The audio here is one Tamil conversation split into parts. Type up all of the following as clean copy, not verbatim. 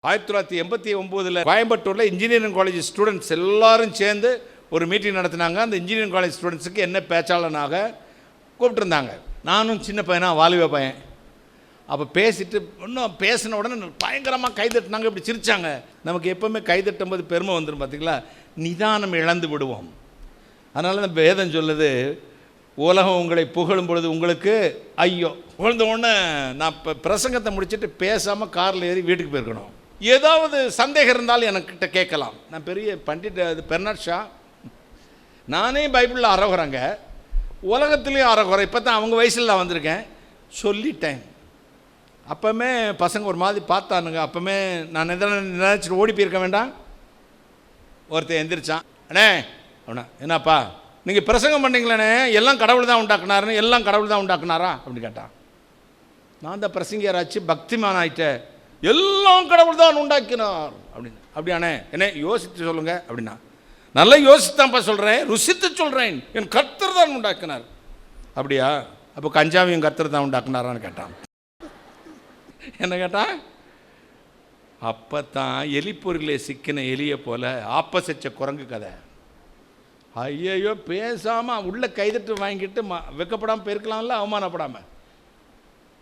1989 கோயம்புத்தூரில் இன்ஜினியரிங் காலேஜ் ஸ்டூடெண்ட்ஸ் எல்லாரும் சேர்ந்து ஒரு மீட்டிங் நடத்தினாங்க. அந்த இன்ஜினியரிங் காலேஜ் ஸ்டூடெண்ட்ஸுக்கு என்ன பேச்சாளனாக கூப்பிட்டுருந்தாங்க. நானும் சின்ன பையனா, வாலிப பையன். அப்போ பேசிட்டு இன்னும் பேசின உடனே பயங்கரமாக கைதட்டினாங்க. இப்படி சிரித்தாங்க. நமக்கு எப்போவுமே கைதட்டும் போது பெருமை வந்துடும் பார்த்தீங்களா. நிதானம் இழந்து விடுவோம். அதனால தான் வேதம் சொல்லுது, உலகம் உங்களை புகழும் பொழுது உங்களுக்கு ஐயோ. புகழ்ந்த உடனே நான் இப்போ பிரசங்கத்தை முடிச்சுட்டு பேசாமல் காரில் ஏறி வீட்டுக்கு போயிருக்கணும். ஏதாவது சந்தேகம் இருந்தாலும் எனக்கிட்ட கேட்கலாம். நான் பெரிய பண்டிட் பெர்னாட் ஷா. நானே பைபிளில் அறகுறேங்க, உலகத்துலேயும் அறகுறேன். இப்போ தான் அவங்க வயசில் நான் வந்திருக்கேன், சொல்லிட்டேன். அப்போவுமே பசங்க ஒரு மாதிரி பார்த்தானுங்க. அப்போவுமே நான் நினைச்சிட்டு ஓடி போயிருக்க வேண்டாம். ஒருத்தர் எந்திரிச்சான், அண்ணே அப்படின்னா, என்னப்பா நீங்கள் பிரசங்கம் பண்ணீங்களே, எல்லாம் கடவுள் தான் உண்டாக்குனாருன்னு, எல்லாம் கடவுள் தான் உண்டாக்குனாரா அப்படின்னு கேட்டான். நான் தான் பிரசங்கியராச்சு, பக்திமான் ஆயிட்டேன். எல்லாம் கடவுள் தான் உண்டாக்கினார் அப்படின்னு. அப்படியானே, என்ன யோசித்து சொல்லுங்க அப்படின்னா. நல்லா யோசித்தான்ப்பா சொல்கிறேன், ருசித்து சொல்கிறேன், என் கர்த்தர் தான் உண்டாக்கினார். அப்படியா, அப்போ கஞ்சாவையும் கர்த்தர் தான் உண்டாக்குனாரான்னு கேட்டான். என்ன கேட்டான்? அப்போ தான் எலிப்பொருளே சிக்கின எலியை போல ஆப்பசச்ச குரங்கு கதை. ஐயோ, பேசாமல் உள்ள கைதட்டு வாங்கிட்டு வெக்கப்படாமல் போயிருக்கலாம்ல, அவமானப்படாமல்.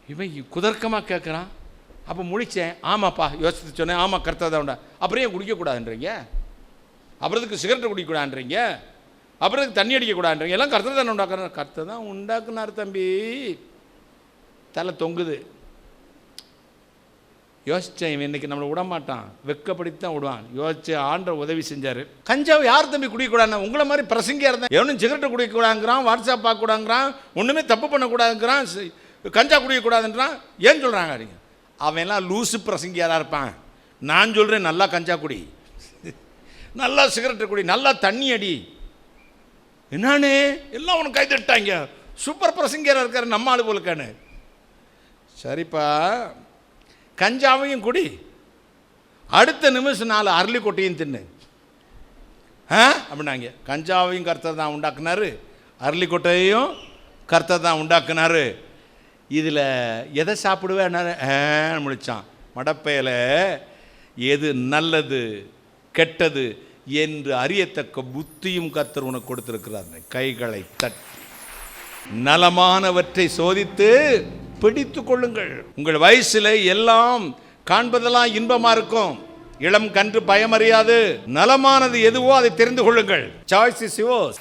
இவன் குதர்க்கமாக கேட்குறான். அப்போ முழித்தேன். ஆமாப்பா, யோசித்து சொன்னேன். ஆமாம், கர்த்தர் தான் உண்டா. அப்புறம் ஏன் குடிக்கக்கூடாதுன்றீங்க? அப்புறத்துக்கு சிகரெட்டு குடிக்கக்கூடாதுன்றீங்க? அப்புறத்துக்கு தண்ணி அடிக்கக்கூடாதுன்றீங்க? எல்லாம் கர்த்தர் தானே உண்டாக்குறாரு. கர்த்தர் தான் உண்டாக்குனார் தம்பி. தலை தொங்குது. யோசித்தேன், இவன் இன்றைக்கி நம்மளை விடமாட்டான், வெக்கப்படுத்தி தான் விடுவான். யோசிச்சு ஆண்டவர் உதவி செஞ்சார். கஞ்சாவை யார் தம்பி குடிக்கக்கூடாதுன்னா, உங்களை மாதிரி பிரசங்கியாக இருந்தால் எவனும் சிகரெட்டை குடிக்கக்கூடாதுங்கிறான், வாட்ஸ்அப் பார்க்கக்கூடாதுங்கிறான், ஒன்றுமே தப்பு பண்ணக்கூடாதுங்கிறான், கஞ்சா குடிக்கக்கூடாதுன்றான். ஏன் சொல்கிறாங்க அப்படிங்க? அவன்லாம் லூசு பிரசங்கியாக தான் இருப்பான். நான் சொல்கிறேன், நல்லா கஞ்சா குடி, நல்லா சிகரெட்டை குடி, நல்லா தண்ணி அடி. என்னானே எல்லாம் அவனுக்கு கைதட்டாங்க. சூப்பர் பிரசங்கியாக இருக்காரு நம்ம ஆளு போலுக்கானு. சரிப்பா, கஞ்சாவையும் குடி, அடுத்த நிமிஷம் 4 அரளி கொட்டையும் தின்னு அப்படின்னாங்க. கஞ்சாவையும் கர்த்தர் தான் உண்டாக்குனாரு, அரளி கொட்டையையும் கர்த்தர் தான் உண்டாக்குனாரு. இதில் எதை சாப்பிடுவேன் முடித்தான். மடப்பையில் எது நல்லது கெட்டது என்று அறியத்தக்க புத்தியும் கர்த்தர் உனக்கு கொடுத்திருக்கிறார். கைகளை தட்டி நலமானவற்றை சோதித்து பிடித்து கொள்ளுங்கள். உங்கள் வயசில் எல்லாம் காண்பதெல்லாம் இன்பமாக இருக்கும். இளம் கன்று பயமறியாது. நலமானது எதுவோ அதை தெரிந்து கொள்ளுங்கள். Choice is yours.